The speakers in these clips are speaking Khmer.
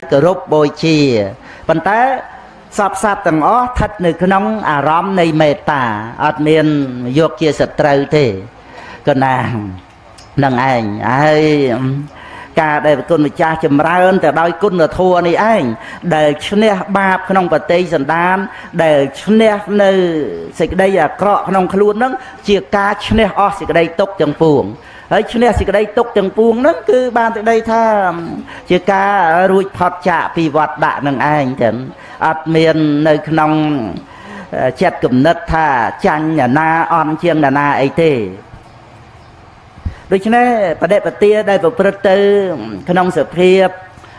គោរពបូជាប៉ុន្តែសពសត្វទាំងអស់ស្ថិតនៅក្នុងអារម្មណ៍នៃមេត្តាអត់មានយកជាសត្រូវទេកណានឹងឯងហើយការដែលគុណម្ចាស់ចម្រើនទៅដោយគុណធម៌នេះឯងដែលឈ្នះបាបក្នុងបฏิសន្តានដែលឈ្នះនៅសេចក្តីអាក្រក់ក្នុងខ្លួនហ្នឹងជាការឈ្នះអស់សេចក្តីទុក្ខទាំងពួងហើយឈ្នះសេចក្តីទុក្ខទាំងពួងហ្នឹងគឺបានសេចក្តីថាជាការរួចផុតចាកពីវត្តដាក់នឹងឯងចឹងអត់មាននៅក្នុងចិត្តគំនិតថាចាញ់អ្នកណាអន់ជាងអ្នកណាអីទេដូច្នេះបដិបទាដែលប្រព្រឹត្តទៅក្នុងសភាព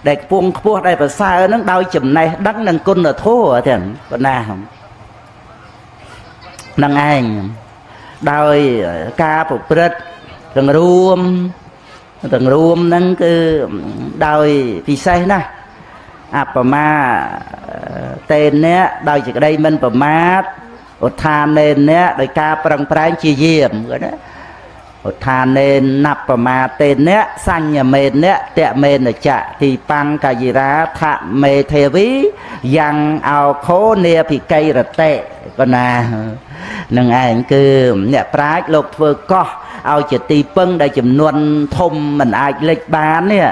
ដែលខ្ពង់ខ្ពស់ដែលប្រសើរនឹងដោយចំណេះដឹងនិងគុណធម៌ទាំងបណ្ណានឹងឯងដោយការប្រព្រឹត្តទាំងរួមហ្នឹងគឺដោយពិសេសណាស់អបមាតេនៈដោយសេចក្តីមិនប្រមាទឧទ្ធានេនៈដោយការប្រឹងប្រែងជាយាមគាត់ណាឧទ្ធានេនៈបមាតេនៈសញ្ញមេនៈតមេនចៈទីបង្កាយិរាថមេទេវីយ៉ាងអោខោនេភិកៃរតេកណានឹងឯងគឺអ្នកប្រាជ្ញលោកធ្វើកោះឲ្យជាទីពឹងដែលចំនួនធំមិនអាចលេចបាននេះ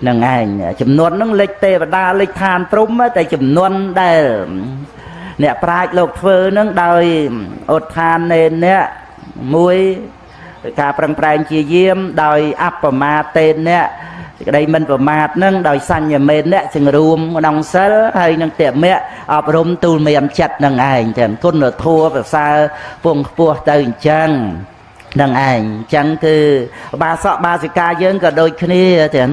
នឹងឯងចំនួនហ្នឹងលេចទេវតាលេចឋានព្រំតែចំនួនដែលអ្នកប្រាជ្ញលោកធ្វើហ្នឹងដោយឧទ្ធានេនៈមួយការប្រឹងប្រែងជាយាមដោយអបមាតេនៈសេចក្តីមិនប្រមាទនឹងដោយសញ្ញមេនៈសង្រួមក្នុងសិលហើយនឹងតមៈអប់រំទូលមានចិត្តនឹងឯងទាំងគុណធម៌ប្រសើរពងខ្ពស់ទៅអញ្ចឹងនឹងឯងអញ្ចឹងគឺបាសកបាសិកាយើងក៏ដូចគ្នាទាំង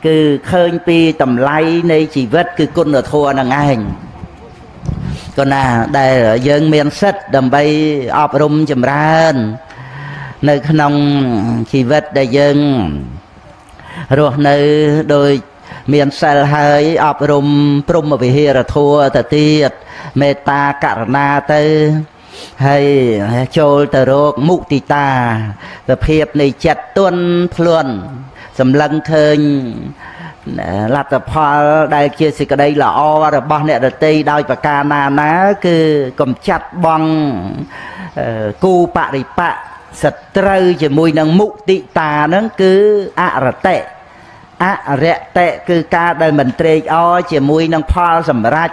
គឺឃើញពីតម្លៃនៃជីវិតគឺគុណធម៌នឹងឯងក៏ណាដែលយើងមានសិទ្ធិដើម្បីអប់រំចម្រើននៅក្នុងជីវិតដែលយើងរស់នៅដោយមានសិលហើយអប់រំព្រហ្មវិហារធម៌ទៅទៀតមេត្តាករុណាទៅហើយចូលទៅរកមុទិតាសភាពនៃចិត្តទន់ភ្លន់សម្លឹងឃើញលទ្ធផលដែលជាសេចក្តីល្អរបស់អ្នកដទៃដោយប្រការណាគឺកំចាត់បងគូបរិបៈសត្រូវជាមួយនឹងមុទិតាហ្នឹងគឺអរតិអរតិគឺការដែលមិនត្រេកអរជាមួយនឹងផលសម្រេច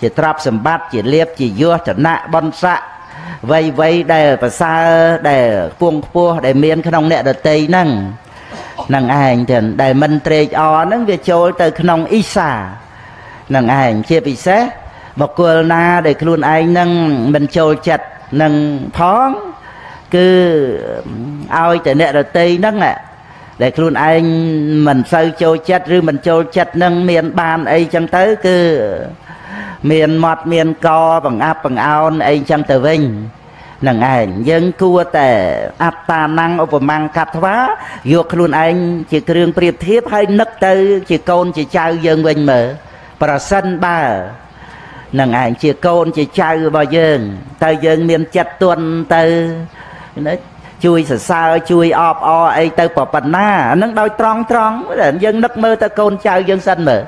ជាទ្រព្យសម្បត្តិជាលាភជាយសឋានៈបុណ្យស័ក្តិវ័យដែលប្រសើរដែលខ្ពង់ខ្ពស់ដែលមានក្នុងអ្នកដទៃហ្នឹងនឹងឯងទាំងដែលមិនត្រេកអរហ្នឹងវាចូលទៅក្នុងអ៊ីសានឹងឯងជាពិសេសបុគ្គលណាដែលខ្លួនឯងហ្នឹងមិនចូលចិត្តនឹងផងគឺឲ្យតែអ្នកដទៃហ្នឹងដែលខ្លួនឯងមិនសូវចូលចិត្តឬមិនចូលចិត្តនឹងមានបានអីចឹងទៅគឺមានមាត់មានកបង្អាប់បង្អោនអីចឹងទៅវិញនឹងឯងយើងគួរតែអត្តានំឧបមង្កត្វាយកខ្លួនឯងជាគ្រឿងប្រៀបធៀបហើយនឹកទៅជាកូនជាចៅយើងវិញមើលប្រសិនបើនឹងឯងជាកូនជាចៅរបស់យើងទៅយើងមានចិត្តទន់ទៅជួយសរសើរជួយអបអរអីទៅប៉ុណ្ណាអានឹងដោយត្រង់យើងនឹកមើលទៅកូនចៅយើងសិនមើល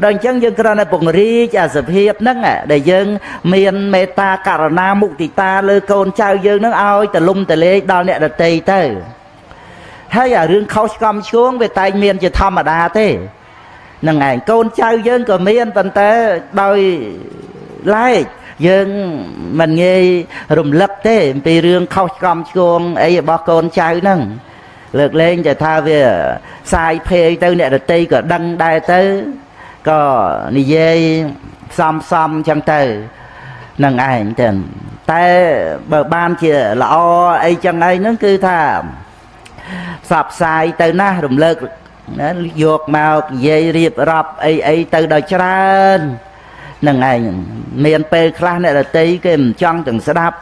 ដល់អញ្ចឹងយើងគ្រាន់តែពង្រីកអាសភាពហ្នឹងដែលយើងមានមេត្តាករុណាមុទិតាលើកូនចៅយើងហ្នឹងឲ្យទលំទលេដល់អ្នកដទៃទៅហើយអារឿងខុសឆ្គំឆ្គងវាតែងមានជាធម្មតាទេហ្នឹងឯងកូនចៅយើងក៏មានប៉ុន្តែដោយឡែកយើងមិនងាយរំលឹកទេអំពីរឿងខុសឆ្គំឆ្គងអីរបស់កូនចៅហ្នឹងលើកលែងតែថាវាសាយភ័យទៅអ្នកដទៃក៏ដឹងដែរទៅក៏និយាយសំចឹងទៅនឹងឯងទៅតែបើបានជាល្អអីចឹងឯងហ្នឹងគឺថាផ្សព្វផ្សាយទៅណារំលើកណាយកមកនិយាយរៀបរាប់អីទៅដល់ច្រើននឹងឯងមានពេលខ្លះអ្នកដទៃគេមិនចង់ទាំងស្ដាប់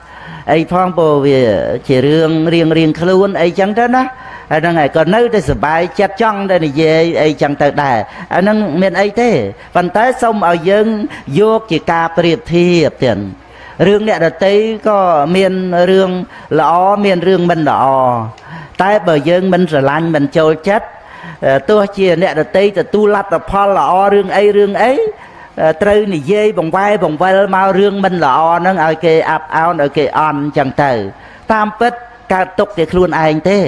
អីផងព្រោះវាជារឿងរៀងខ្លួនអីចឹងទៅណាហើយហ្នឹងហើយក៏នៅតែសុបាយចិត្តចង់តែនិយាយអីចឹងទៅដែរអាហ្នឹងមានអីទេប៉ុន្តែសូមឲ្យយើងយកជាការប្រៀបធៀបទៀតរឿងអ្នកដទៃក៏មានរឿងល្អមានរឿងមិនល្អតែបើយើងមិនស្រឡាញ់មិនចូលចិត្ត ទោះជាអ្នកដតីទទួលលទ្ធផលល្អរឿងអីត្រូវនិយាយបង្វែរបង្វិលមករឿងមិនល្អហ្នឹងឲ្យគេអាប់អោនឲ្យគេអន់ចឹងទៅតាមពិតកើតទុកតែខ្លួនឯងទេ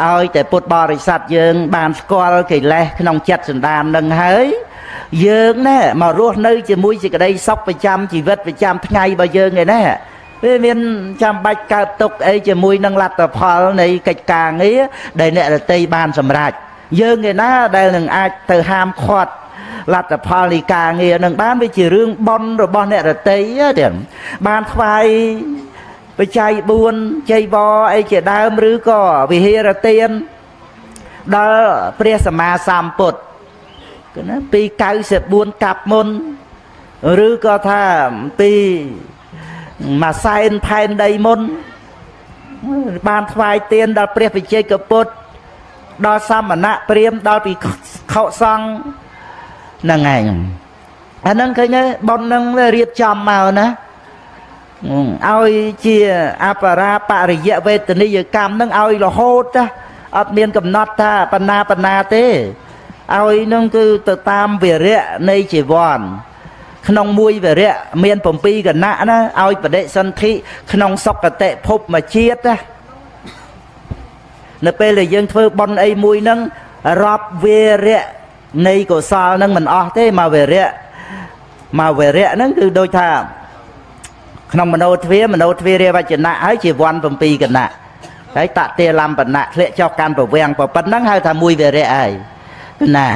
ឲ្យតែពុទ្ធបរិស័ទយើងបានស្គាល់កិលេសក្នុងចិត្តសន្តាននឹងហើយយើងណែមករស់នៅជាមួយសេចក្តីសុខប្រចាំជីវិតប្រចាំថ្ងៃរបស់យើងឯណែវាមានចាំបាច់កើតទុកអីជាមួយនឹងលទ្ធផលនៃកិច្ចការងារដែលអ្នករតីបានសម្រេចយើងឯណាដែលនឹងអាចទៅហាមឃាត់លទ្ធផលនៃការងារនឹងបានវាជារឿងបុណ្យរបស់អ្នករតីទៀតបានថ្វាយបច្ច័យ4ចៃវរអីជាដើមឬក៏វិហារទានដល់ព្រះសម្មាសម្ពុទ្ធគឺណាពី94កាប់មុនឬក៏ថាពីមួយសែនផែនដីមុនបានថ្វាយទានដល់ព្រះវិជ័យកពុទ្ធដល់សមណៈព្រាហ្មណ៍ដល់ពីខុសង្ឃហ្នឹងឯងអាហ្នឹងឃើញទេបុណ្យហ្នឹងរៀបចំមកណាឲ្យជាអបរាបរិយវេទនីយកម្មហ្នឹងឲ្យរហូតណាអត់មានកំណត់ថាបណ្ណាទេឲ្យនឹងគឺទៅតាមវិរៈនៃជីវ័នក្នុងមួយវិរៈមាន7គណៈណាឲ្យបដិសន្ធិក្នុងសុគតិភពមួយជាតិណានៅពេលដែលយើងធ្វើបុណ្យអីមួយហ្នឹងរាប់វិរៈនៃកុសលហ្នឹងមិនអស់ទេមកវិរៈហ្នឹងគឺដូចថាក្នុងមโนទ្វារវចនៈហើយជីវ័ន7គណៈហើយតតិលំបណៈធ្លាក់ចុះកាន់ប្រវាំងប៉ុណ្ណឹងហៅថាមួយវិរៈហើយណា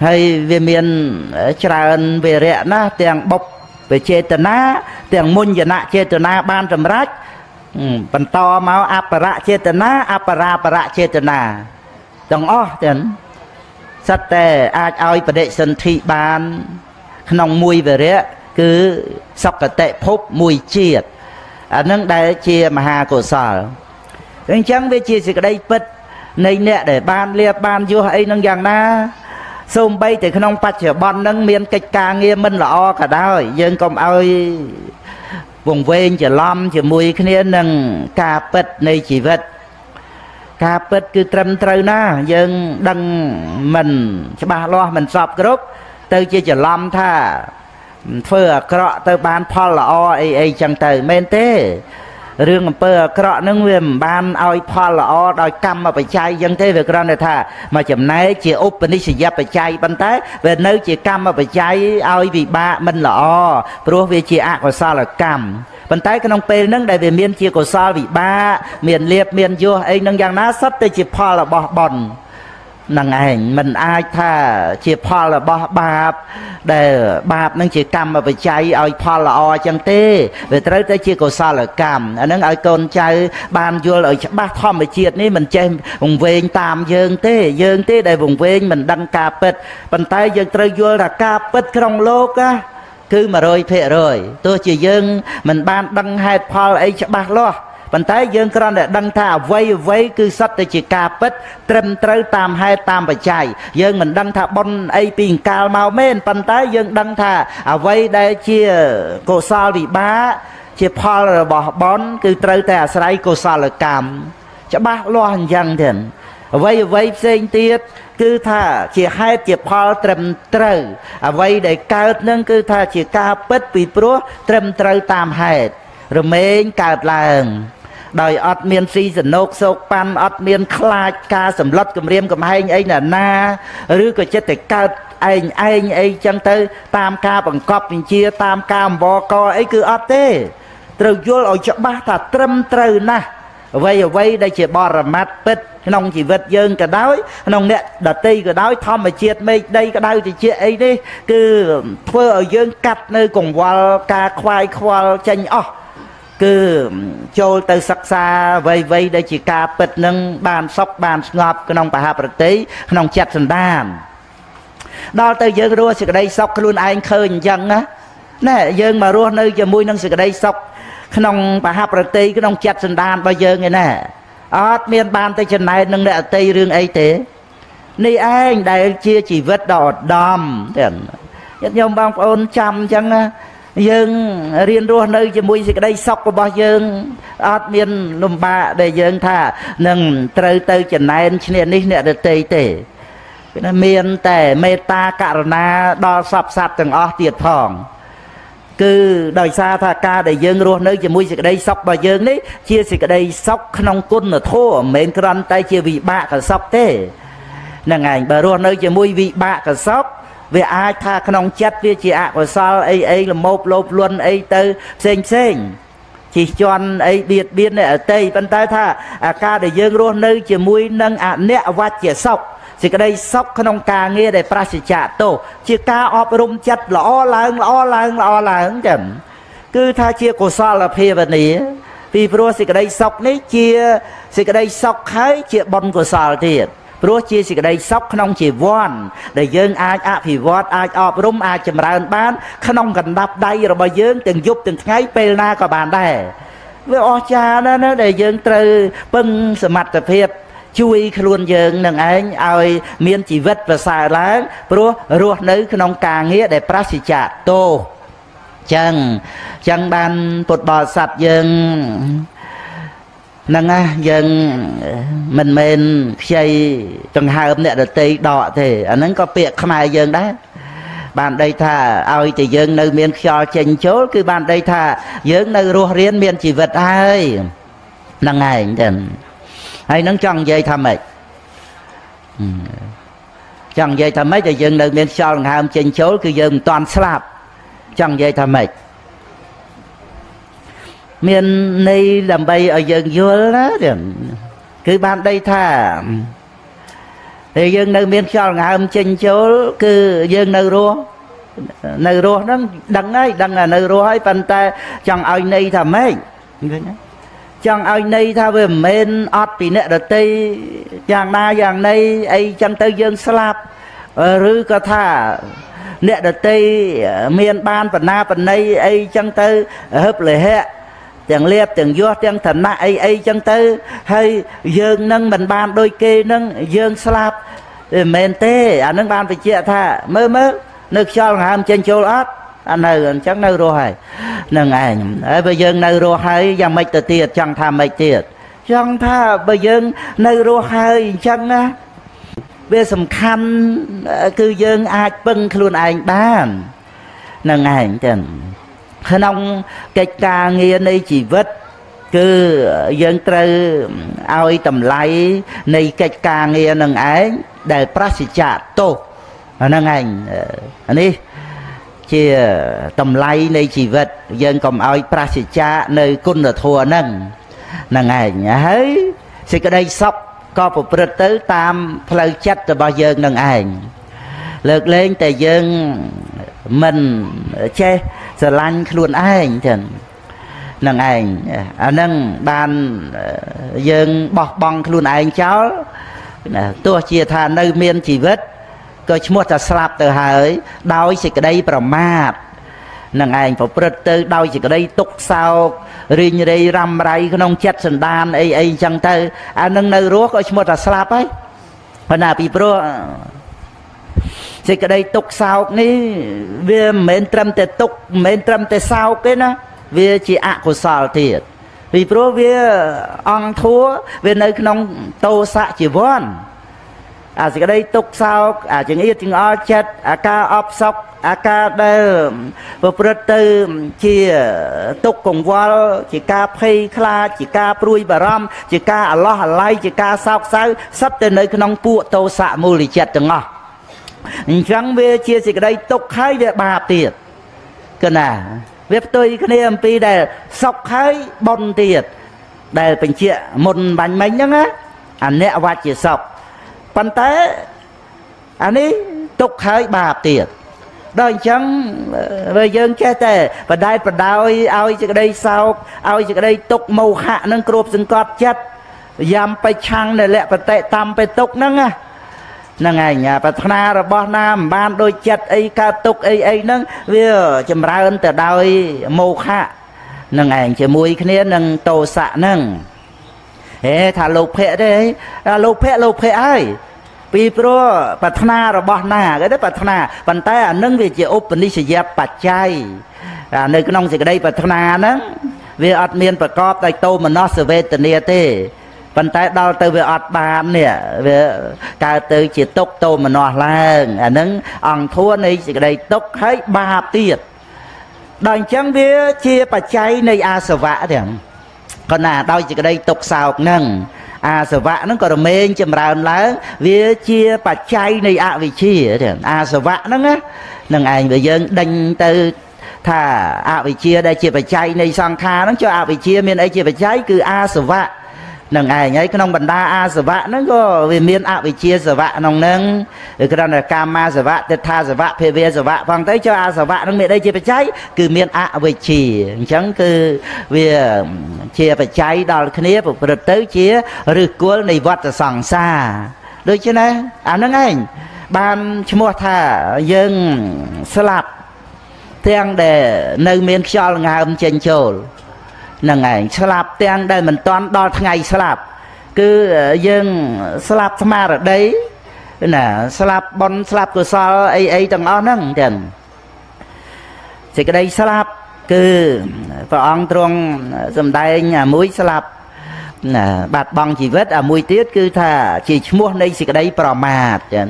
ហើយវាមានច្រើនវិរៈណាទាំងបុព្វចេតនាទាំងមុញ្ញនចេតនាបានសម្រេចបន្តមកអបរចេតនាអបរាបរចេតនាទាំងអស់ទាំងសិតតែអាចឲ្យបដិសន្ធិបានក្នុងមួយវិរៈគឺសុគតិភពមួយជាតិអានឹងដែលជាមហាកុសលអញ្ចឹងវាជាសេចក្តីពិតនៃអ្នកដែលបានលៀបបានយោះអីនឹងយ៉ាងណាសូម្បីតែក្នុងបច្ចុប្បន្ននឹងមានកិច្ចការងារមិនល្អក៏ដោយយើងកុំឲ្យវង្វេងច្រឡំជាមួយគ្នានឹងការពិតនៃជីវិតការពិតគឺត្រឹមត្រូវណាយើងដឹងមិនច្បាស់លាស់មិនសពគ្រប់ទៅជាច្រឡំថាធ្វើអាក្រក់ទៅបានផលល្អអីចឹងទៅមែនទេរឿងអំពើអាក្រក់ហ្នឹងវាមិនបានឲ្យផលល្អដោយកម្មបច្ច័យចឹងទេវាគ្រាន់តែថាមកចំណែកជាឧបនិស្សយបច្ច័យប៉ុន្តែវានៅជាកម្មបច្ច័យឲ្យវិបាកមិនល្អព្រោះវាជាអកុសលកម្មប៉ុន្តែក្នុងពេលហ្នឹងដែលវាមានជាកុសលវិបាកមានលៀបមានយោះអីហ្នឹងយ៉ាងណាសុទ្ធតែជាផលរបស់បុណ្យនឹងឯងមិនអាចថាជាផលរបស់បាបដែលបាបនឹងជាកម្មបច្ច័យឲ្យផលល្អចឹងទេវាត្រូវតែជាកុសលកម្មអានឹងឲ្យកូនចៅបានយល់ឲ្យច្បាស់ធម្មជាតិនេះមិនចេះវង្វេងតាមយើងទេដែលវង្វេងមិនដឹងការពិតប៉ុន្តែយើងត្រូវយល់ថាការពិតក្នុងលោកគឺ 100% ទោះជាយើងមិនបានដឹងហេតុផលអីច្បាស់លាស់ប៉ុន្តែយើងគ្រាន់តែដឹងថាអ្វីគឺសត្វតែជាការពិតត្រឹមត្រូវតាមហេតុតាមបច្ច័យយើងមិនដឹងថាបុណ្យអីពីកាលមកមែនប៉ុន្តែយើងដឹងថាអ្វីដែលជាកុសលវិបាកជាផលរបស់បុណ្យគឺត្រូវតែអាស្រ័យកុសលកម្មច្បាស់លាស់អញ្ចឹងទេអ្វីផ្សេងទៀតគឺថាជាហេតុជាផលត្រឹមត្រូវអ្វីដែលកើតនឹងគឺថាជាការពិតពីព្រោះត្រឹមត្រូវតាមហេតុរមែងកើតឡើងដោយអត់មានស៊ីសណោកសោកប៉ាន់អត់មានខ្លាចការសម្លុតគម្រាមកំហែងអីណាឬក៏ចិត្តតែកើតឯងអីចឹងទៅតាមការបង្កប់វិជាតាមការអង្វរកអីគឺអត់ទេត្រូវយល់ឲ្យច្បាស់ថាត្រឹមត្រូវណាស់អ្វីដែលជាបរមត្ថពិតក្នុងជីវិតយើងក៏ដោយក្នុងអ្នកដតីក៏ដោយធម្មជាតិមេឃដីក្តៅត្រជាក់អីនេះគឺធ្វើឲ្យយើងកាត់នៅកង្វល់ការខ្វាយខ្វល់ចេញអស់គឺចូលទៅសិក្សាអ្វីដែលជាការពិតនឹងបានសុខបានស្ងប់ក្នុងបហប្រតិក្នុងចិត្តសន្តានដល់ទៅយើងរស់សេចក្តីសុខខ្លួនឯងឃើញអញ្ចឹងណាយើងមករស់នៅជាមួយនឹងសេចក្តីសុខក្នុងបហប្រតិក្នុងចិត្តសន្តានរបស់យើងឯណាអត់មានបានទៅចំណែកនឹងអ្នកអតីរឿងអីទេនេះឯងដែលជាជីវិតដ៏ឧត្តមទាំងញាតិញោមបងប្អូនចាំអញ្ចឹង យើងរៀនរស់នៅជាមួយសេចក្តីសុខរបស់យើងអត់មានលំបាកដែលយើងថានឹងត្រូវទៅចំណែនឈ្នះនេះអ្នកដទៃទេមានតែមេត្តាករុណាដល់សពសត្វទាំងអស់ទៀតផងគឺដោយសារថាការដែលយើងរស់នៅជាមួយសេចក្តីសុខរបស់យើងនេះជាសេចក្តីសុខក្នុងគុណធម៌មិនមែនគ្រាន់តែជាវិបាកសុខទេហ្នឹងឯងបើរស់នៅជាមួយវិបាកសុខវាអាចថាក្នុងចិត្តវាជាអកុសលអីល្មោបលោភលន់អីទៅផ្សេងជិះជាន់អីបៀតបៀនអ្នកអតីប៉ុន្តែថាអាការដែលយើងរស់នៅជាមួយនឹងអនិច្ចវច្ចសុខសេចក្តីសុខក្នុងការងារដែលប្រសិជ្ជៈទោសជាការអប់រំចិត្តល្អឡើងចឹងគឺថាជាកុសលភាវនាពីព្រោះសេចក្តីសុខនេះជាសេចក្តីសុខហើយជាបុណ្យកុសលទៀតព្រោះជាសេចក្តីសុខក្នុងជីវ័នដែលយើងអាចអភិវឌ្ឍអាចអប់រំអាចចម្រើនបានក្នុងកណ្ដាប់ដៃរបស់យើងទាំងយប់ទាំងថ្ងៃពេលណាក៏បានដែរវាអស្ចារ្យណាស់ណាដែលយើងត្រូវពឹងសមត្ថភាពជួយខ្លួនយើងនឹងឯងឲ្យមានជីវិតប្រសើរឡើងព្រោះរស់នៅក្នុងការងារដែលប្រសិជ្ជៈទោសចឹងបានពុទ្ធបរិស័ទយើងហ្នឹងណាយើងមិនមែនខ្ចីចង្ហើមអ្នកដតីដកទេអាហ្នឹងក៏ពាក្យខ្មែរយើងដែរបានដីថាឲ្យតែយើងនៅមានខ្យល់ចេញចូលគឺបានដីថាយើងនៅរស់រៀនមានជីវិតហើយហ្នឹងឯងចឹងហើយនឹងចង់និយាយថាម៉េចចង់និយាយថាម៉េចតែយើងនៅមានខ្យល់ដង្ហើមចេញចូលគឺយើងមិនតាន់ស្លាប់ចង់និយាយថាម៉េចមានន័យដើម្បីឲ្យយើងយល់ណាគឺបានដីថាតែយើងនៅមានខ្យល់ដង្ហើមចេញចូលគឺយើងនៅរស់ហ្នឹងដឹងហើយដឹងថានៅរស់ហើយប៉ុន្តែចង់ឲ្យន័យថាម៉េចឃើញទេចង់ឲ្យន័យថាវាមិនមែនអត់ពីអ្នកដតីយ៉ាងណាយ៉ាងណីអីចឹងទៅយើងស្លាប់ឬក៏ថាអ្នកដតីមានបានបណ្ណាបណ្ណៃអីចឹងទៅហឹបលិហៈទាំងលៀបទាំងយសទាំងឋានៈអីចឹងទៅហើយយើងនឹងមិនបានដូចគេនឹងយើងស្លាប់មិនមែនទេអានឹងបានបញ្ជាក់ថាមើលនៅខ្យល់ដង្ហើមចេញចូលអត់អានៅអញ្ចឹងនៅរស់ហើយនឹងឯងហើយបើយើងនៅរស់ហើយយ៉ាងម៉េចទៅទៀតចង់ថាម៉េចទៀតចង់ថាបើយើងនៅរស់ហើយអញ្ចឹងណាវាសំខាន់គឺយើងអាចពឹងខ្លួនឯងបាននឹងឯងចឹងក្នុងកិច្ចការងារនៃជីវិតគឺយើងត្រូវឲ្យតម្លៃនៃកិច្ចការងារនឹងឯងដែលប្រសិជ្ជៈទោសហ្នឹងឯងនេះជាតម្លៃនៃជីវិតយើងកុំឲ្យប្រសិជ្ជៈនៅគុណធម៌ហ្នឹងឯងហើយសេចក្តីសុខក៏ប្រព្រឹត្តទៅតាមផ្លូវចិត្តរបស់យើងនឹងឯងលើកលែងតែយើងមិនចេះស្រឡាញ់ខ្លួនឯងចឹងនឹងឯងអាហ្នឹងបានយើងបោះបង់ខ្លួនឯងចោលទោះជាថានៅមានជីវិតក៏ឈ្មោះថាស្លាប់ទៅហើយដោយសេចក្តីប្រមាទនឹងឯងប្រព្រឹត្តទៅដោយសេចក្តីទុក្ខសោករីងរៃរ៉ាំរ៉ៃក្នុងចិត្តសន្តានអីអញ្ចឹងទៅអានឹងនៅរស់ក៏ឈ្មោះថាស្លាប់ហើយប៉ុន្តែពីព្រោះសេចក្តីទុក្ខសោកនេះវាមិនមែនត្រឹមតែទុក្ខមិនមែនត្រឹមតែសោកទេណាវាជាអកុសលទៀតពីព្រោះវាអង្គធัวវានៅក្នុងតោសៈជីវ័នអាសេចក្តីទុក្ខសោកអាចង្អៀតចង្អល់ចិត្តអាការអបសោកអាការដែលប្រព្រឹត្តទៅជាទុក្ខកង្វល់ជាការភ័យខ្លាចជាការព្រួយបារម្ភជាការអាឡោះអាល័យជាការសោកសៅសុទ្ធតែនៅក្នុងពួកតោសៈមូលចិត្តទាំងអស់អញ្ចឹងវាជាសេចក្តីទុក្ខហើយវាបាបទៀតគឺណាវាផ្ទុយគ្នាអំពីដែលសុខហើយបុណ្យទៀតដែលបញ្ជាក់មុនបាញ់មិញហ្នឹងណាអនិច្ចវច្ចសុខប៉ុន្តែអានេះទុក្ខហើយបាបទៀតដល់អញ្ចឹងបើយើងចេះតែបដាយបដោយឲ្យសេចក្តីសោកឲ្យសេចក្តីទុក្ខមោហៈនឹងគ្របសង្កត់ចិត្តយ៉ាំបិឆាំងនៅលក្ខបតិតាមបិទុក្ខហ្នឹងណាហ្នឹងឯងប្រាថ្នារបស់ណាមិនបានដូចចិត្តអីកើតទុក្ខអីហ្នឹងវាចម្រើនទៅដោយមោហៈហ្នឹងឯងជាមួយគ្នានឹងតោសៈហ្នឹងហេថាលោភៈទេលោភៈហើយ ពីព្រោះប្រាថ្នារបស់ណាគេទៅប្រាថ្នាប៉ុន្តែអានឹងវាជាឧបនិស្សយបច្ច័យនៅក្នុងសេចក្តីប្រាថ្នាហ្នឹងវាអត់មានប្រកបដោយតោមនស្សវេទនាទេប៉ុន្តែដល់ទៅវាអត់បាននេះវាកើតទៅជាទុក្ខតោមនស្សឡើងអានឹងអង្គធัวនៃសេចក្តីទុក្ខហើយបាបទៀតដល់អញ្ចឹងវាជាបច្ច័យនៃអាសវៈទាំងក៏ណាដោយសេចក្តីទុក្ខសោកហ្នឹងអាសវៈហ្នឹងក៏រមែងចម្រើនឡើងវាជាបច្ច័យនៃអវិជ្ជាទាំងអាសវៈហ្នឹងនឹងឯងបើយើងដេញទៅថាអវិជ្ជាដែលជាបច្ច័យនៃសង្ខារហ្នឹងចុះអវិជ្ជាមានអីជាបច្ច័យគឺអាសវៈនឹងឯងហើយក្នុងបណ្ដាអាសវៈហ្នឹងក៏វាមានអវិជ្ជាសវៈក្នុងហ្នឹងគ្រាន់តែកាមាសវៈទិដ្ឋាសវៈភេវសវៈផងទៅចុះអាសវៈហ្នឹងមានអីជាបច្ច័យគឺមានអវិជ្ជាអញ្ចឹងគឺវាជាបច្ច័យដល់គ្នាប្រព្រឹត្តទៅជាឫសគល់នៃវដ្តសង្សារដូច្នេះអាហ្នឹងឯងបានឈ្មោះថាយើងស្លាប់ទាំងដែលនៅមានខ្យល់ងើមចេញចូលនឹងឯងស្លាប់ទាំងដែលមិនទាន់ដល់ថ្ងៃស្លាប់គឺយើងស្លាប់ស្មារតីណាស្លាប់បុណ្យស្លាប់កុសលអីទាំងអស់ហ្នឹងទាំងសេចក្តីស្លាប់គឺព្រះអង្គទ្រង់សម្ដែងអាមួយស្លាប់ណាបាត់បង់ជីវិតអាមួយទៀតគឺថាជាឈ្មោះនៃសេចក្តីប្រមាទចឹង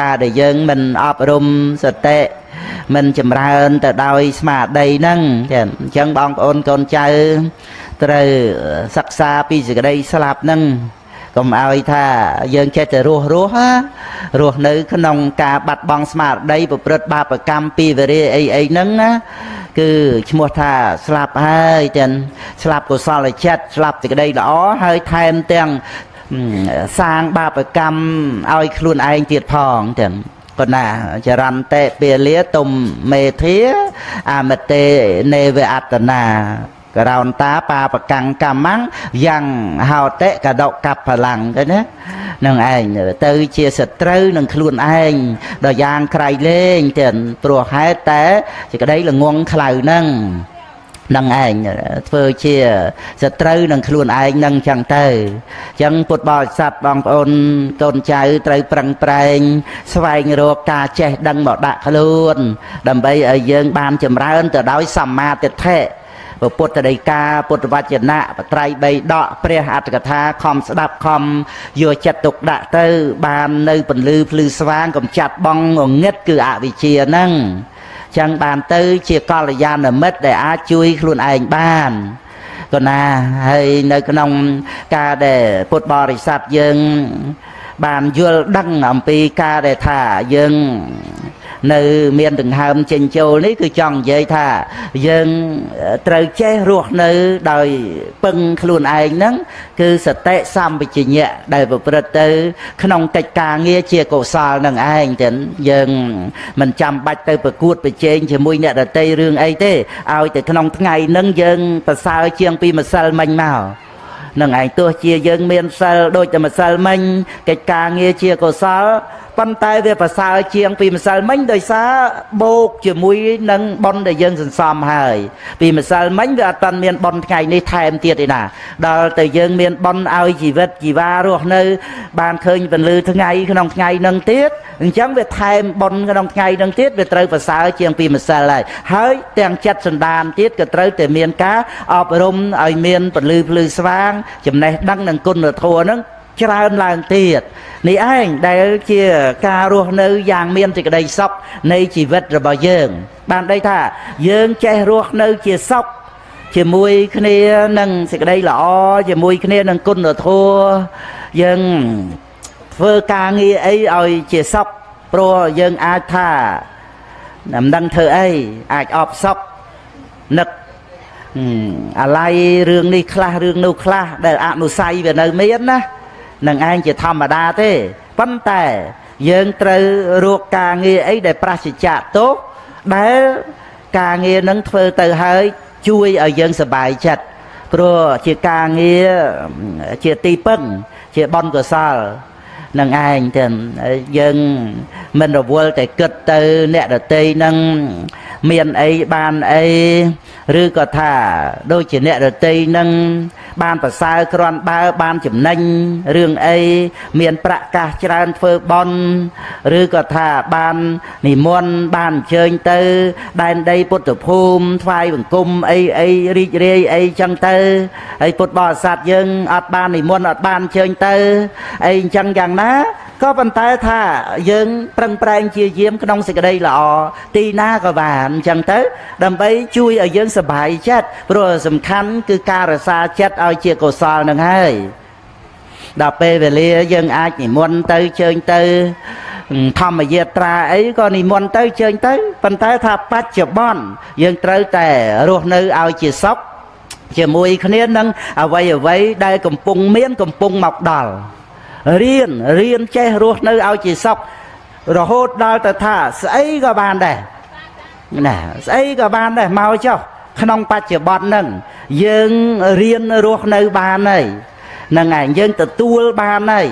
ការដែលយើងមិនអប់រំសតិមិនចម្រើនទៅដោយស្មារតីហ្នឹងចឹងអញ្ចឹងបងប្អូនកូនចៅត្រូវសិក្សាពីសេចក្តីស្លាប់ហ្នឹងកុំឲ្យថាយើងចេះតែរស់នៅក្នុងការបាត់បង់ស្មារតីប្រព្រឹត្តបាបកម្មពីវេរាអីហ្នឹងណាគឺឈ្មោះថាស្លាប់ហើយចឹងស្លាប់កុសលចិត្តស្លាប់សេចក្តីល្អហើយថែមទាំងសាងបាបកម្មឲ្យខ្លួនឯងទៀតផងទាំងប៉ុណ្ណាចរន្តេពាលាទុំមេធាអមតេនេវអត្តនាក្រោនតាបាបកម្មកម្មំយ៉ាងហោតេកដកបផលាំងទៅណានឹងឯងទៅជាសត្រូវនឹងខ្លួនឯងដល់យ៉ាងក្រៃលែងទៀតព្រោះហេតុតែសេចក្តីល្ងងខ្លៅហ្នឹងនឹងឯងធ្វើជាសត្រូវនឹងខ្លួនឯងនឹងចឹងទៅអញ្ចឹងពុទ្ធបរិស័ទបងប្អូនកូនចៅត្រូវប្រឹងប្រែងស្វែងរកការចេះដឹងមកដាក់ខ្លួនដើម្បីឲ្យយើងបានចម្រើនទៅដោយសម្មាទិដ្ឋិពុទ្ធដីកាពុទ្ធវចនៈបត្រៃបីដកព្រះអត្តកថាខំស្ដាប់ខំយកចិត្តទុកដាក់ទៅបាននៅពន្លឺភ្លឺស្វាងកំចាត់បងងងឹតគឺអវិជ្ជាហ្នឹងចឹងបានទៅជាកល្យាណមិត្តដែលអាចជួយខ្លួនឯងបានក៏ណាហើយនៅក្នុងការដែលពុទ្ធបរិស័ទយើងបានយល់ដឹងអំពីការដែលថាយើងនៅមានដង្ហើមចេញចូលនេះគឺចង់និយាយថាយើងត្រូវចេះរស់នៅដោយពឹងខ្លួនឯងហ្នឹងគឺសតិសម្បជញ្ញៈដែលប្រព្រឹត្តទៅក្នុងកិច្ចការងារជាកុសលនឹងឯងទាំងយើងមិនចាំបាច់ទៅប្រកួតប្រជែងជាមួយអ្នកដទៃរឿងអីទេឲ្យតែក្នុងថ្ងៃហ្នឹងយើងប្រសើរជាងពីម្សិលមិញមកនឹងឯងទោះជាយើងមានសិលដូចតែម្សិលមិញកិច្ចការងារជាកុសលប៉ុន្តែវាប្រសើរជាងពីម្សិលមិញដោយសារបូកជាមួយនឹងបុណ្យដែលយើងសន្សំហើយពីម្សិលមិញវាអត់ទាន់មានបុណ្យថ្ងៃនេះថែមទៀតទេណាដល់តែយើងមានបុណ្យឲ្យជីវិតជីវ៉ារស់នៅបានឃើញពន្លឺថ្ងៃក្នុងថ្ងៃនឹងទៀតអញ្ចឹងវាថែមបុណ្យក្នុងថ្ងៃនឹងទៀតវាត្រូវប្រសើរជាងពីម្សិលហើយទាំងចិត្តសន្តានទៀតក៏ត្រូវតែមានការអប់រំឲ្យមានពន្លឺភ្លឺស្វាងចំណេះដឹងនិងគុណធម៌ហ្នឹងច្រើនឡើងទៀតនេះឯងដែលជាការរស់នៅយ៉ាងមានសេចក្តីសុខនៃជីវិតរបស់យើងបានន័យថាយើងចេះរស់នៅជាសុខជាមួយគ្នានឹងសេចក្តីល្អជាមួយគ្នានឹងគុណធម៌យើងធ្វើការងារអីឲ្យជាសុខព្រោះយើងអាចថាមិនដឹងធ្វើអីអាចអបសុខនឹកអាឡ័យរឿងនេះខ្លះរឿងនោះខ្លះដែលអនុស័យវានៅមានណានឹងឯងជាធម្មតាទេប៉ុន្តែយើងត្រូវរកការងារអីដែលប្រសិទ្ធៈទោសដែលការងារនឹងធ្វើទៅហើយជួយឲ្យយើងសប្បាយចិត្តព្រោះជាការងារជាទីពឹងជាបុណ្យកុសលនឹងឯងទាំងយើងមិនរវល់តែគិតទៅអ្នកដទៃនឹងមានអីបានអីឬក៏ថាដូចជាអ្នកដទៃនឹង បានប្រសើរគ្រាន់បើបានចំណេញរឿងអីមានប្រាក់កាសច្រើនធ្វើបន់ឬក៏ថាបាននិមន្តបានអញ្ជើញទៅដែនដីពុទ្ធភូមិថ្វាយបង្គំអីរីករាយអីចឹងទៅហើយពុទ្ធបរិស័ទយើងអត់បាននិមន្តអត់បានអញ្ជើញទៅអីអញ្ចឹងយ៉ាងណាក៏ប៉ុន្តែថាយើងប្រឹងប្រែងជាយាមក្នុងសេចក្តីល្អទីណាក៏បានអញ្ចឹងទៅដើម្បីជួយឲ្យយើងសប្បាយចិត្តព្រោះសំខាន់គឺការរក្សាចិត្តឲ្យជាកុសលនឹងហើយដល់ពេលវេលាយើងអាចនិមន្តទៅជើញទៅធម្មយាត្រាអីក៏និមន្តទៅជើញទៅប៉ុន្តែថាបច្ចុប្បន្នយើងត្រូវតែរស់នៅឲ្យជាសុខជាមួយគ្នានឹងអ្វីដែលកំពុងមានកំពុងមកដល់រៀនចេះរស់នៅឲ្យជាសុខរហូតដល់ទៅថាស្អីក៏បានដែរណាស្អីក៏បានដែរមកចុះក្នុងបច្ចុប្បន្នហ្នឹងយើងរៀនរស់នៅបានហើយហ្នឹងឯងយើងទទួលបានហើយ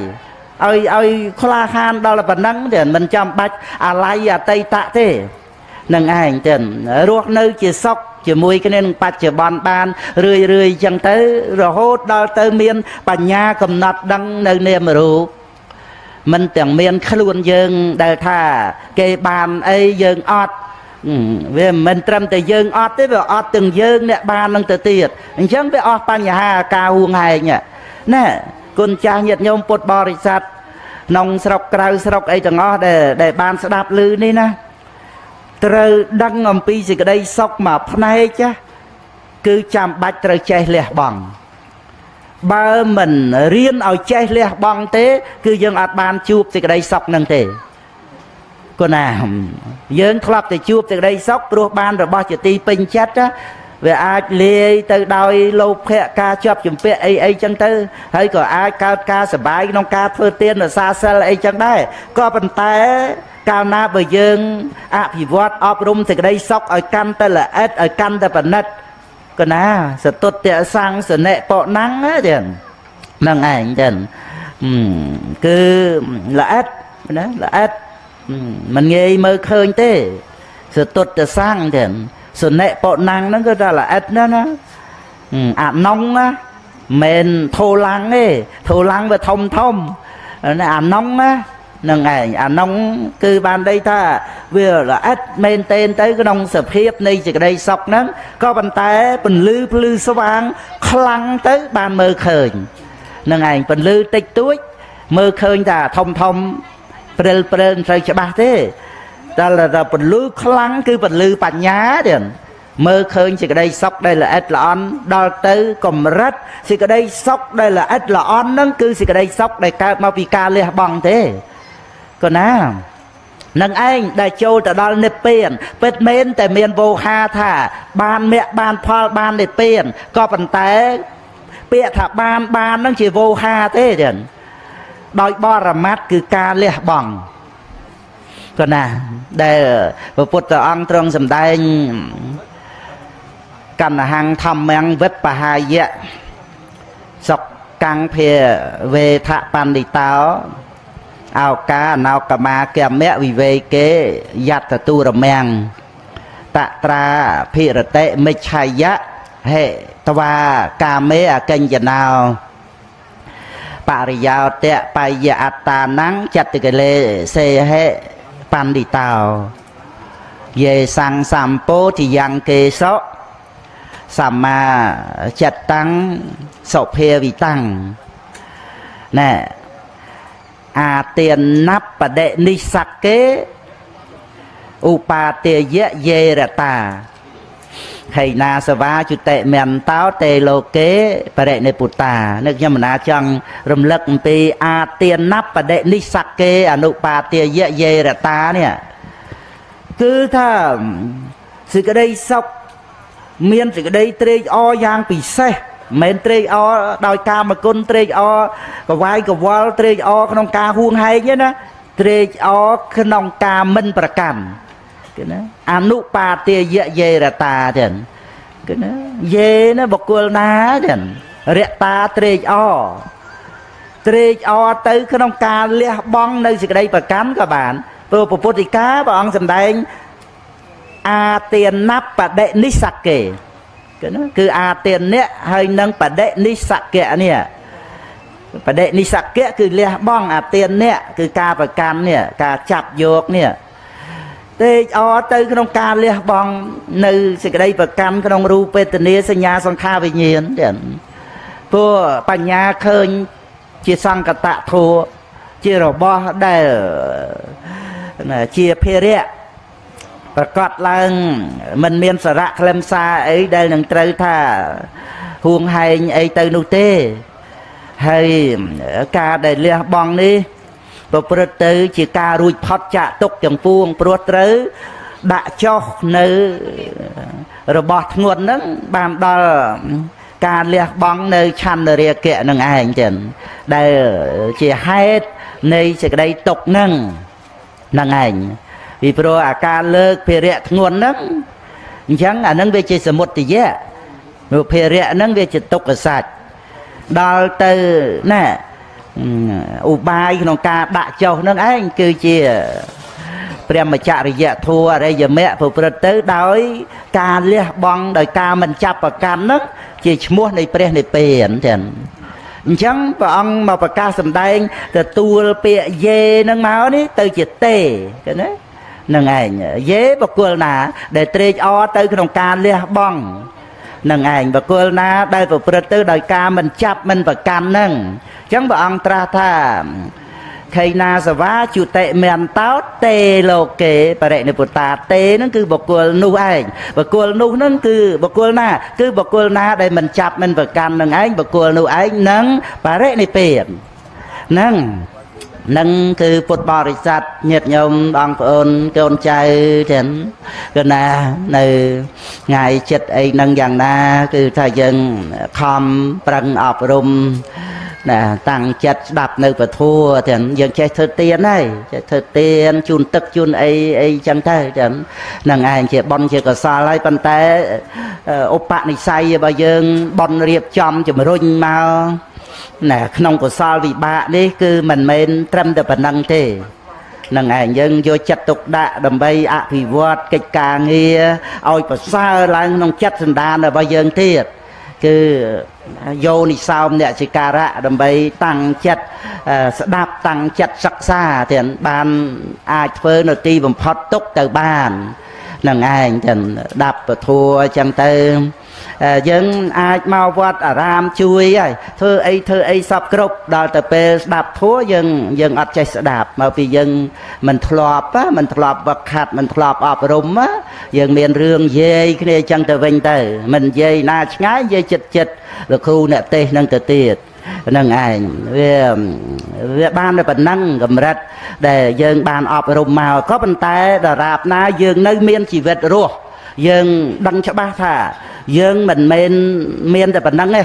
ឲ្យក្លាហានដល់ប៉ុណ្ណឹងទេមិនចាំបាច់អាល័យអតីតទេនឹងឯងទៅរស់នៅជាសុខជាមួយគ្នានឹងបច្ចុប្បន្នបានរឿយចឹងទៅរហូតដល់ទៅមានបញ្ញាកំណត់ដឹងនៅនាមរូបមិនទាំងមានខ្លួនយើងដែលថាគេបានអីយើងអត់វាមិនត្រឹមតែយើងអត់ទេវាអត់ទាំងយើងអ្នកបាននឹងទៅទៀតអញ្ចឹងវាអស់បញ្ហាការហួងហែងណាគុណចាស់ញាតិញោមពុទ្ធបរិស័ទក្នុងស្រុកក្រៅស្រុកអីទាំងអស់ដែលបានស្ដាប់ឮនេះណាត្រូវដឹងអំពីសេចក្តីសុខមកផ្នែកគឺចាំបាច់ត្រូវចេះលះបង់បើមិនរៀនឲ្យចេះលះបង់ទេគឺយើងអត់បានជួបសេចក្តីសុខនឹងទេគណាយើងធ្លាប់តែជួបសេចក្តីសុខព្រោះបានរបស់ជាទីពេញចិត្តវាអាចលាយទៅដោយលោភៈការជាប់ជំពាក់អីចឹងទៅហើយក៏អាចកើតការសប្បាយក្នុងការធ្វើទានរសាសិលអីចឹងដែរក៏ប៉ុន្តែកាលណាបើយើងអភិវឌ្ឍអប់រំសេចក្តីសុខឲ្យកាន់តែល្អិតឲ្យកាន់តែប្រណិតកណាសតុត្តសង្ឃសនិបណាំងចឹងហ្នឹងឯងចឹងគឺល្អិតណាល្អិតមិនងាយមើលឃើញទេសតុត្តសង្ឃចឹងសនិបណាំងហ្នឹងគឺថាល្អិតណាអាណុងណាមិនធូឡាំងទេធូឡាំងវាធំអាណុងណានឹងឯងអានោះគឺបានដីថាវាល្អិតមែនទែនទៅក្នុងសភាពនៃសេចក្តីសុខហ្នឹងក៏ប៉ុន្តែពន្លឺភ្លឺស្វាងខ្លាំងទៅបានមើលឃើញនឹងឯងពន្លឺតិចតួចមើលឃើញថាធំព្រិលមិនត្រូវច្បាស់ទេតែពន្លឺខ្លាំងគឺពន្លឺបញ្ញាទៀតមើលឃើញសេចក្តីសុខដែលល្អិតល្អន់ដល់ទៅកម្រិតសេចក្តីសុខដែលល្អិតល្អន់ហ្នឹងគឺសេចក្តីសុខដែលកើតមកពីការលះបង់ទេក៏ណានឹងឯងដែលចូលទៅដល់និព្វានពិតមែនតែមានវោហាថាបានមគ្គបានផលបាននិព្វានក៏ប៉ុន្តែពាក្យថាបានហ្នឹងជាវោហាទេចឹងដោយបរមត្តគឺការលះបង់ក៏ណាដែលព្រះពុទ្ធអង្គទ្រង់សម្ដែងកណ្ណហੰធម្មំវិបបហាយៈសុកាំងភាវេថបណ្ឌិតោអោកាអណោកមាគមៈវិវេកេយតទុរមាំងតត្រាភិរតិមិច្ឆយៈហេតវាកាមេអកិញ្ញណោបរិយោតៈបាយអត្តានੰចតិកលេសេហេបណ្ឌិតោយេសੰសម្ពោធិយ៉ាងកេសោសម្មាចិត្តតាំងសុភាវិតាំងណែអាទានណបដិនិសក្កេឧបាទេយៈយេរតាហេណាសវាជុតិមន្តោតេលោកេបរិនិពុតានឹកខ្ញុំមិនណាចង់រំលឹកអំពីអាទានណបដិនិសក្កេអនុបាទេយៈយេរតានេះគឺថាសេចក្តីសុខមានសេចក្តីត្រេកអរយ៉ាងពិសេសមិនត្រេកអរដោយកាមគុណត្រេកអរកវាយកវល់ត្រេកអរក្នុងការហួងហែងទេណាត្រេកអរក្នុងការមិនប្រកាន់គឺណាអនុបាទេយៈយេរតាចឹងគឺណាយេណាបុគ្គលណាចឹងរតាត្រេកអរទៅក្នុងការលះបង់នៅសេចក្តីប្រកាន់ក៏បានព្រោះពុទ្ធិកាព្រះអង្គសម្ដែងអាទានណបដិនិសក្កេ cứ a tiền nè hơi nâng bà đệ ní sạc kẹ nè bà đệ ní sạc kẹ cứ lẹ bong a tiền nè cứ ca và can nè ca chạp dột nè thế ở tới cái nông ca lẹ bong nơi sẽ cái đây và can cái nông ru pê nè sinh nhà sang kha về nhiên vua bà nhà khơi chia sang cả tạ thua chia rồi bo đây chia phê rẹประกอบឡើងមិនមានសារៈខ្លឹមសារអីដែលនឹងត្រូវថាហួងហែងអីទៅនោះទេហើយការដែលលះបង់នេះប្រព្រឹត្តទៅជាការរួចផុតចាកទុកទាំងពួងព្រោះត្រូវដាក់ចុះនៅរបស់ធ្ងន់ហ្នឹងបានដល់ការលះបង់នៅឆន្ទរាគៈនឹងឯងចឹងដែលជាហេតុនៃសេចក្តីទុកហ្នឹងឯងពីព្រោះអាការលើកភារៈធ្ងន់ហ្នឹងអញ្ចឹងអាហ្នឹងវាជាសមុទយៈរូបភារៈហ្នឹងវាជាទុក្ខសច្ចដល់ទៅណាឧបាយក្នុងការដាក់ចុះហ្នឹងឯងគឺជាព្រះមច្ឆរិយធម៌អរិយមគ្គប្រព្រឹត្តទៅដោយការលះបង់ដោយការមិនចាប់ប្រកាន់ហ្នឹងជាឈ្មោះនៃព្រះនិព្វានចឹងអញ្ចឹងព្រះអង្គមកប្រកាសសម្ដែងទទួលពាក្យយេហ្នឹងមកនេះទៅជាទេឃើញទេនឹងឯងយេបកុលណាដែលត្រេកអរទៅក្នុងការលះបង់នឹងឯងបកុលណាដែលប្រព្រឹត្តទៅដោយការមិនចាប់មិនប្រកាន់ហ្នឹងអញ្ចឹងព្រះអង្គត្រាស់ថាខេណាសវាជុតិមន្តោតេលោកេបរិនិពុតាតេហ្នឹងគឺបកុលនោះឯងបកុលនោះហ្នឹងគឺបកុលណាគឺបកុលណាដែលមិនចាប់មិនប្រកាន់នឹងឯងបកុលនោះឯងនឹងបរិនិព្វានហ្នឹងនឹងគឺពុទ្ធបរិស័ទញាតិញោមបងប្អូនកូនចៅចឹងគឺណានៅថ្ងៃចិត្តអីនឹងយ៉ាងណាគឺថាយើងខំប្រឹងអប់រំណាតាំងចិត្តស្ដាប់នៅពធទាំងយើងចេះធ្វើទានហើយចេះធ្វើទានជូនទឹកជូនអីចឹងទៅចឹងនឹងឯងជាបុណ្យជាកុសលហើយប៉ុន្តែឧបនិស្ស័យរបស់យើងបុណ្យរៀបចំជំរុញមកណាក្នុងកុសលវិបាកនេះគឺមិនមែនត្រឹមតែប៉ុណ្្នឹងទេនឹងឯងយើងយកចិត្តទុកដាក់ដើម្បីអភិវឌ្ឍកិច្ចការងារឲ្យប្រសើរឡើងក្នុងចិត្តសន្តានរបស់យើងទៀតគឺយោនិសោមអ្នកជាការៈដើម្បីតាំងចិត្តស្ដាប់តាំងចិត្តសិក្សាទាំងបានអាចធ្វើនៅទីបំផុតទុកទៅបាននឹងឯងទាំងដាប់ពធัวចឹងទៅយើងអាចមកវត្តអារាមជួយហើយធ្វើអីសពគ្រប់ដល់ទៅពេលស្ដាប់ធัวយើងអត់ចេះស្ដាប់មកពីយើងមិនធ្លាប់វឹកខាត់មិនធ្លាប់អប់រំយើងមានរឿងយាយគ្នាចឹងទៅវិញទៅមិនយាយណាឆ្ងាយយាយចិត្តលោកគ្រូអ្នកទេសនឹងទៅទៀតនឹងឯងវាបានតែប៉ុណ្ណឹងកម្រិតដែលយើងបានអប់រំមកក៏ប៉ុន្តែដរាបណាយើងនៅមានជីវិតរស់យើងដឹងច្បាស់ថាយើងមិនមែនមានតែប៉ុណ្ណឹងទេ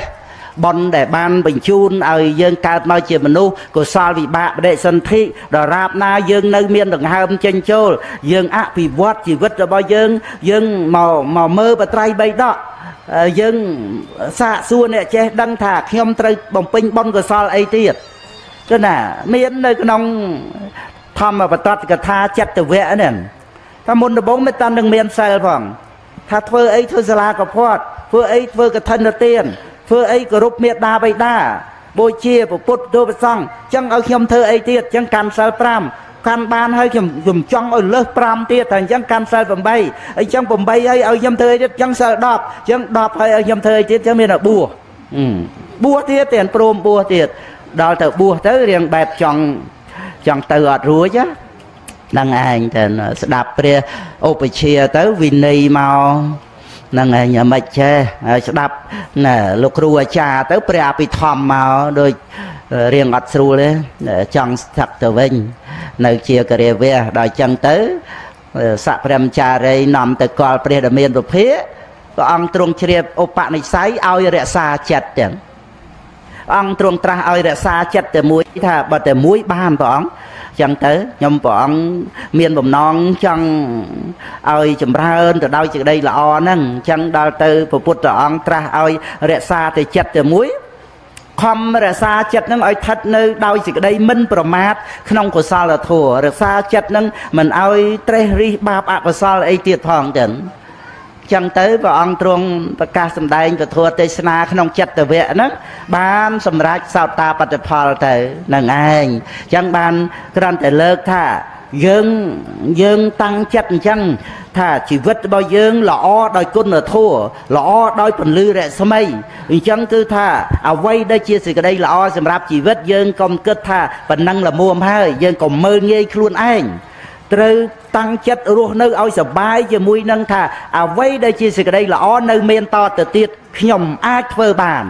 បុណ្យដែលបានបញ្ជូនឲ្យយើងកើតមកជាមនុស្សកុសលវិបាកបដិសន្ធិដរាបណាយើងនៅមានដង្ហើមចេញចូលយើងអភិវឌ្ឍជីវិតរបស់យើងមកមើលបត្រៃបីដកយើងសាកសួរអ្នកចេះដឹងថាខ្ញុំត្រូវបំពេញបុណ្យកុសលអីទៀតគឺណាមាននៅក្នុងធម្មបទកថាចិត្តវៈនេះថាមុនដំបូងមិនតាន់នឹងមានសិលផងថាធ្វើអីធ្វើសាលាកផាត់ធ្វើអីធ្វើកឋិនទានធ្វើអីគោរពមេត្តាបិតាបូជាពុទ្ធទូប្រសង្ឃចឹងឲ្យខ្ញុំធ្វើអីទៀតចឹងកាន់សិល5កាន់បានហើយខ្ញុំចង់ឲ្យលើស5ទៀតតែអញ្ចឹងកាន់សិល8អីចឹង8ហើយឲ្យខ្ញុំធ្វើអីទៀតចឹងសិល10ចឹង10ហើយឲ្យខ្ញុំធ្វើអីទៀតចឹងមានតែបួសទៀតតែព្រមបួសទៀតដល់ទៅបួសទៅរៀងបែបចង់ទៅអត់រួចហ្នឹងឯងតែស្ដាប់ព្រះឧបជាទៅវិន័យមកហ្នឹងឯងមិនចេះស្ដាប់ណាលោកគ្រូអាចារ្យទៅព្រះអភិធម្មមកដូចរៀងអត់ស្រួលទេចង់ស្ថិតទៅវិញនៅជាករាវៈដល់ចឹងទៅស័កព្រះមចារីនាំទៅកល់ព្រះដ៏មានពុភៈព្រះអង្គទ្រង់ជ្រាបឧបនិស្ស័យឲ្យរក្សាចិត្តទាំងអង្គទ្រង់ត្រាស់ឲ្យរក្សាចិត្តតែមួយថាបើតែមួយបានព្រះអង្គចឹងទៅខ្ញុំព្រះអង្គមានបំណងចង់ឲ្យចម្រើនទៅដោយសេចក្តីល្អហ្នឹងចឹងដល់ទៅព្រះពុទ្ធអង្គត្រាស់ឲ្យរក្សាតែចិត្តតែមួយខំរក្សាចិត្តនឹងឲ្យស្ថិតនៅដោយសេចក្តីមិនប្រមាទក្នុងកុសលធម៌រក្សាចិត្តនឹងមិនឲ្យត្រេះរិះបាបអកុសលអីទៀតផងចឹង ចឹងទៅព្រះអង្គទ្រង់ប្រកាសសម្ដែងពធទេសនាក្នុងចិត្តវៈហ្នឹងបានសម្រេចសោតាបត្តផលទៅនឹងឯងអញ្ចឹងបានគ្រាន់តែលើកថាយើងតាំងចិត្តអញ្ចឹងថាជីវិតរបស់យើងល្អដោយគុណធម៌ល្អដោយពន្លឺរស្មីអញ្ចឹងគឺថាអ្វីដែលជាសេចក្តីល្អសម្រាប់ជីវិតយើងកុំគិតថាប៉ុណ្ណឹងល្មមហើយយើងកុំមើលងាយខ្លួនឯងត្រូវតាំងចិត្តរស់នៅឲ្យសប្បាយជាមួយនឹងថាអ្វីដែលជាសេចក្តីល្អនៅមានតទៅទៀតខ្ញុំអាចធ្វើបាន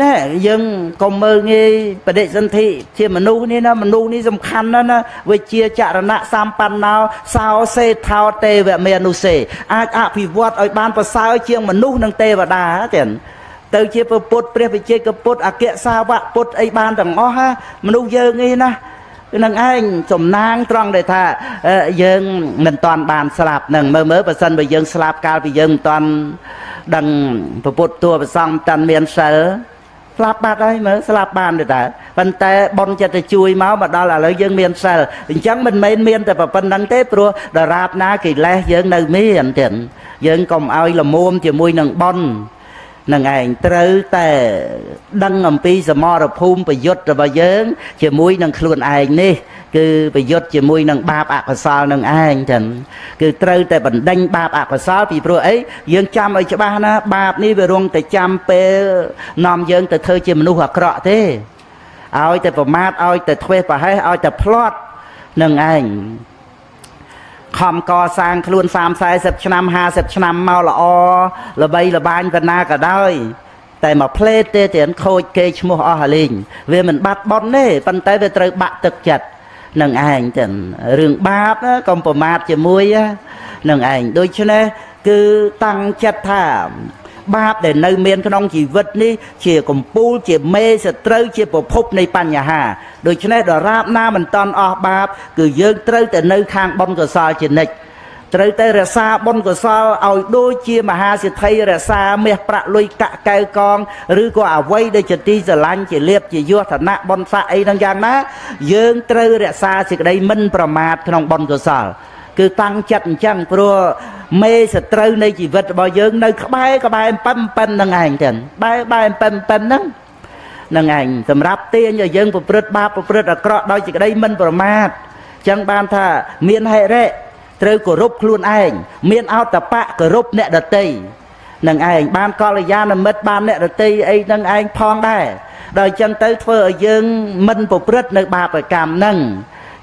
ណែយើងកុំមើលងាយបដិសន្ធិជាមនុស្សនេះណាមនុស្សនេះសំខាន់ណាស់ណាវិជាចរណៈសម្បណ្ណោសោសេថោទេវមេនុសេអាចអភិវឌ្ឍឲ្យបានប្រសើរជាងមនុស្សនិងទេវតាទៀតទៅជាពុទ្ធព្រះវិជ័យកពុទ្ធអគ្គសាវកពុទ្ធអីបានទាំងអស់ណាមនុស្សយើងនេះណានឹងឯងសំណាងត្រង់ដែលថាយើងមិនតាន់បានស្លាប់នឹងមើលបើសិនបើយើងស្លាប់កាលពីយើងមិនតាន់ដឹងពុទ្ធតួប្រសង្ឃមិនតាន់មានសិលស្លាប់បាត់ហើយមើលស្លាប់បានទេតែប៉ុន្តែបុណ្យចិត្តទៅជួយមកដល់ឥឡូវយើងមានសិលអញ្ចឹងមិនមែនមានតែប៉ុណ្្នឹងទេព្រោះដរាបណាកិលេសយើងនៅមានទៀតយើងកុំឲ្យលមុំជាមួយនឹងបុណ្យនឹងឯងត្រូវតែដឹងអំពីសមរភូមិប្រយុទ្ធរបស់យើងជាមួយនឹងខ្លួនឯងនេះគឺប្រយុទ្ធជាមួយនឹងបាបអកុសលនឹងឯងចឹងគឺត្រូវតែបណ្ដេញបាបអកុសលពីព្រោះអីយើងចាំឲ្យច្បាស់ណាបាបនេះវារងតែចាំពេលនាំយើងទៅធ្វើជាមនុស្សអាក្រក់ទេឲ្យតែប្រមាថឲ្យតែធ្វេសប្រហែសឲ្យតែផ្្លាត់នឹងឯងខំកសាងខ្លួន30-40ឆ្នាំ50ឆ្នាំមកល្អល្បីល្បាញប៉ុណ្ណាក៏ដោយតែមកផ្លេតទេទៀតខូចគេឈ្មោះអស់ហើយលេងវាមិនបាត់បន់ទេប៉ុន្តែវាត្រូវបាក់ទឹកចិត្តនឹងឯងចឹងរឿងបាបកុំប្រមាថជាមួយនឹងឯងដូច្នេះគឺតាំងចិត្តថាបាបដែលនៅមានក្នុងជីវិតនេះជាកំពូលជាមេសត្រូវជាប្រភពនៃបញ្ហាដូច្នេះដរាបណាមិនតន់អស់បាបគឺយើងត្រូវតែនៅខាងបុណ្យកុសលជានិច្ចត្រូវតែរក្សាបុណ្យកុសលឲ្យដូចជាមហាសិទ្ធិរក្សាមាសប្រាក់លុយកាក់កែវកងឬក៏អ្វីដែលជាទីស្រឡាញ់ជាលៀបជាយសឋានៈបុណ្យស័ក្តិអីហ្នឹងយ៉ាងណាយើងត្រូវរក្សាសេចក្តីមិនប្រមាទក្នុងបុណ្យកុសលគឺតាំងចិត្តអញ្ចឹងព្រោះមេសត្រូវនៃជីវិតរបស់យើងនៅក្បែរប៉ិនហ្នឹងឯងចឹងបែប៉ិនហ្នឹងឯងសម្រាប់ទាញឲ្យយើងប្រព្រឹត្តបាបប្រព្រឹត្តអាក្រក់ដោយសេចក្តីមិនប្រមាទចឹងបានថាមានហិរិត្រូវគោរពខ្លួនឯងមានអតបៈគោរពអ្នកដទៃនឹងឯងបានកល្យាណមិត្តបានអ្នកដទៃអីនឹងឯងផងដែរដល់ចឹងទៅធ្វើឲ្យយើងមិនប្រព្រឹត្តនៅបាបកម្មហ្នឹង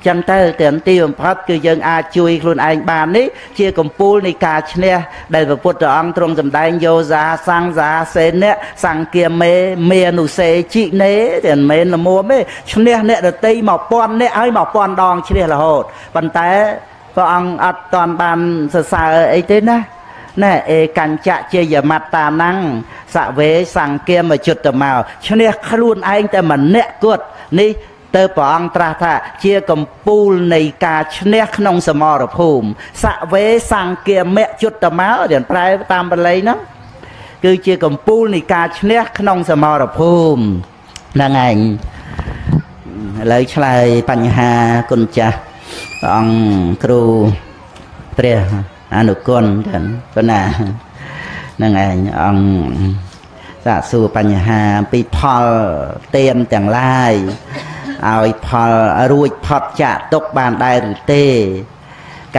ចឹងទៅទាំងទីបំផុតគឺយើងអាចជួយខ្លួនឯងបាននេះជាកំពូលនៃការឈ្នះដែលព្រះពុទ្ធអង្គទ្រង់សម្ដែងយោសាសង្សាសេនៈសង្គាមេមេនុសេជីនេតែមិនមែនល្មមទេឈ្នះអ្នកដទៃ1000នាក់ហើយ1000ដងឈ្នះរហូតប៉ុន្តែព្រះអង្គអត់តាន់បានសរសើរអីទេណាអេកញ្ចៈជាយមត្តាណੰសវេសង្គាមជុត្តមកឈ្នះខ្លួនឯងតែម្នាក់គត់នេះទៅព្រះអង្គត្រាស់ថាជាកំពូលនៃការឈ្នះក្នុងសមរភូមិសវេសង្គាមជុត្តមករៀនប្រែតាមបាលីហ្នឹងគឺជាកំពូលនៃការឈ្នះក្នុងសមរភូមិហ្នឹងឯងឥឡូវឆ្លើយបញ្ហាគុណចាស់ព្រះអង្គគ្រូព្រះអនុគុណចឹងប៉ុណ្ណាហ្នឹងឯងអង្គសាកសួរបញ្ហាពីផលទានទាំងឡាយឲ្យផលរួចផុតចាកទុក្ខបានដែរឬទេ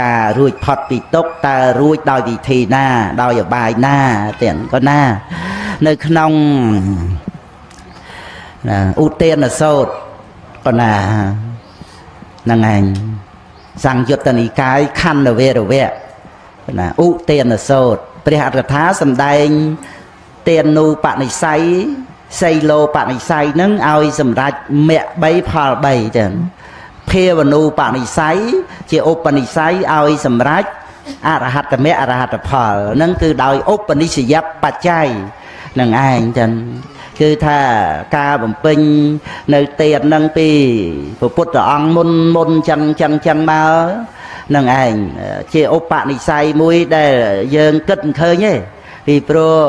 ការរួចផុតពីទុក្ខតើរួចដោយវិធីណាដោយឧបាយណាទៀតក៏ណានៅក្នុងឧទានសោតក៏ណាហ្នឹងឯងសង្យុត្តនិកាយខណ្ឌវេរវៈណាឧទានសោតព្រះអត្ថាសម្ដែងទានូបនិស្ស័យសីលោបនិស្ស័យនឹងឲ្យសម្រេចមគ្គ3ផល3ចឹងភាវនូបនិស្ស័យជាឧបនិស្ស័យឲ្យសម្រេចអរហត្តមគ្គអរហត្តផលនឹងគឺដោយឧបនិស្សយបច្ច័យនឹងឯងចឹងគឺថាការបំពេញនៅទាននឹងពីព្រះពុទ្ធអង្គមុនចឹងមកនឹងឯងជាឧបនិស្ស័យមួយដែលយើងគិតមិនឃើញទេពីព្រោះ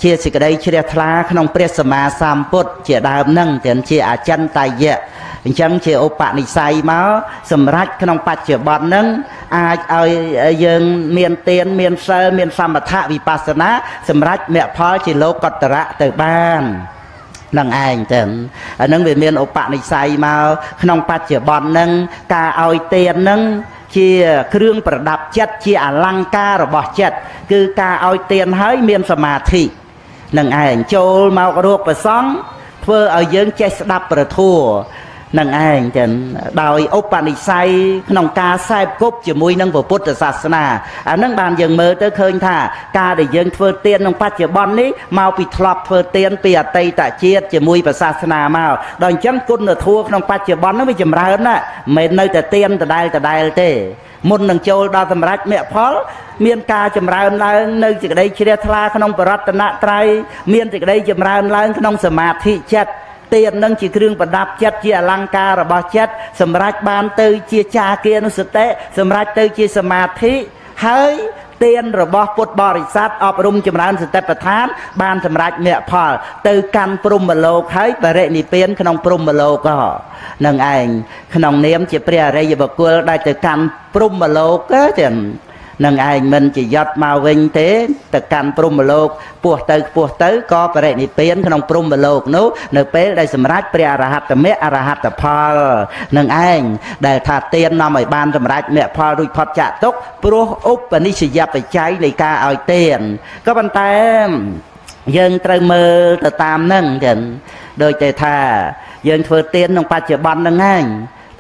ជាសេចក្តីជ្រះថ្លាក្នុងព្រះសម្មាសម្ពុទ្ធជាដើមនឹងទាំងជាអចិន្តយៈ អញ្ចឹងជាឧបនិស្ស័យមកសម្រាប់ក្នុងបច្ចុប្បន្នហ្នឹងអាចឲ្យយើងមានទានមានសិលមានសមថៈវិបស្សនាសម្រាប់មគ្គផលជាលោកុត្តរៈទៅបាននឹងឯងទៅអានឹងវាមានឧបនិស្ស័យមកក្នុងបច្ចុប្បន្នហ្នឹងការឲ្យទានហ្នឹងជាគ្រឿងប្រដាប់ចិត្តជាអលង្ការរបស់ចិត្តគឺការឲ្យទានហើយមានសមាធិនឹងឯងចូលមករកប្រសង់ធ្វើឲ្យយើងចេះស្ដាប់ព្រះធម៌នឹងឯងចឹងដោយឧបនិស្ស័យក្នុងការសែបគប់ជាមួយនឹងពុទ្ធសាសនាអានឹងបានយើងមើលទៅឃើញថាការដែលយើងធ្វើទានក្នុងបច្ចុប្បន្ននេះមកពីធ្លាប់ធ្វើទានពីអតីតជាតិជាមួយព្រះសាសនាមកដល់អញ្ចឹងគុណធម៌ក្នុងបច្ចុប្បន្ននោះវាចម្រើនណាស់មិននៅតែទានដដែលទេមុននឹងចូលដល់សម្រេចមគ្គផលមានការចម្រើនឡើងនៅសេចក្តីជ្រះថ្លាក្នុងបរតនត្រ័យមានសេចក្តីចម្រើនឡើងក្នុងសមាធិចិត្តទាននឹងជាគ្រឿងប្រដាប់ចិត្តជាអលង្ការរបស់ចិត្តសម្រាប់បានទៅជាចាគានុសតិសម្រាប់ទៅជាសមាធិហើយទានរបស់ពុទ្ធបរិស័ទអប់រំចម្រើនសតិប្បដ្ឋានបានសម្រេចមគ្គផលទៅកាន់ព្រហ្មលោកហើយបរិនិព្វានក្នុងព្រហ្មលោកនឹងឯងក្នុងនាមជាព្រះអរិយបុគ្គលដែលទៅកាន់ព្រហ្មលោកចឹងនឹងឯងមិនជាយត់មកវិញទេទៅកាន់ព្រហ្មលោកពោះទៅក៏បរិនិព្វានក្នុងព្រហ្មលោកនោះនៅពេលដែលសម្រេចព្រះអរហត្តមគ្គអរហត្តផលនឹងឯងដែលថាទាននាំឲ្យបានសម្រេចមគ្គផលរួចផុតចាកទុក្ខព្រោះឧបនិស្សយបច្ច័យនៃការឲ្យទានក៏ប៉ុន្តែយើងត្រូវមើលទៅតាមនឹងចឹងដូចតែថាយើងធ្វើទានក្នុងបច្ចុប្បន្នហ្នឹងឯង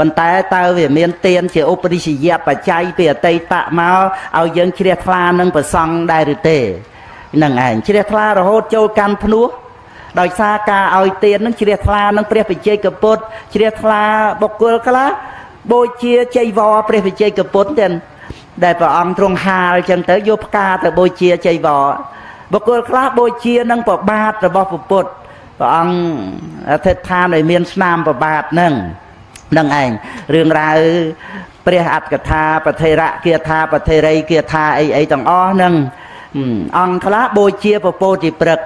ប៉ុន្តែតើវាមានទានជាឧបនិស្សយបច្ច័យពីអតីតមកឲ្យយើងជ្រះថ្លានឹងប្រសង់ដែរឬទេនឹងឯងជ្រះថ្លារហូតចូលកាន់ភ្នោះដោយសារការឲ្យទាននឹងជ្រះថ្លានឹងព្រះវិជ័យកពុទ្ធជ្រះថ្លាបុគ្គលខ្លះបូជាចៃវរព្រះវិជ័យកពុទ្ធទាំងដែលព្រះអង្គទ្រង់ហាលចឹងទៅយកផ្កាទៅបូជាចៃវរបុគ្គលខ្លះបូជានឹងប្របាទរបស់ពុទ្ធព្រះអង្គអធិដ្ឋានឲ្យមានស្នាមប្របាទនឹងឯងរឿងរ៉ាវព្រះអត្តកថាបថេរៈគាថាបថេរីគាថាអីទាំងអស់ហ្នឹងអង្គខ្លះបូជាពពោធិព្រឹក្ស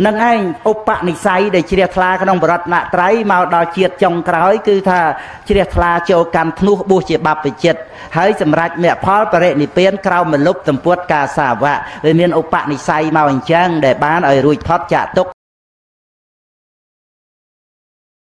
នឹងឯងឧបនិស្ស័យដែលជ្រះថ្លាក្នុងបរតនត្រ័យមកដល់ជាតិចុងក្រោយគឺថាជ្រះថ្លាចូលកាន់ភ្នោះបួសជាបព្វជិតហើយសម្រេចមគ្គផលបរិនិព្វានក្រោមមលុបសម្ពុតកាសាវៈវាមានឧបនិស្ស័យមកអញ្ចឹងដែលបានឲ្យរួចផុតចាកទុក្ខ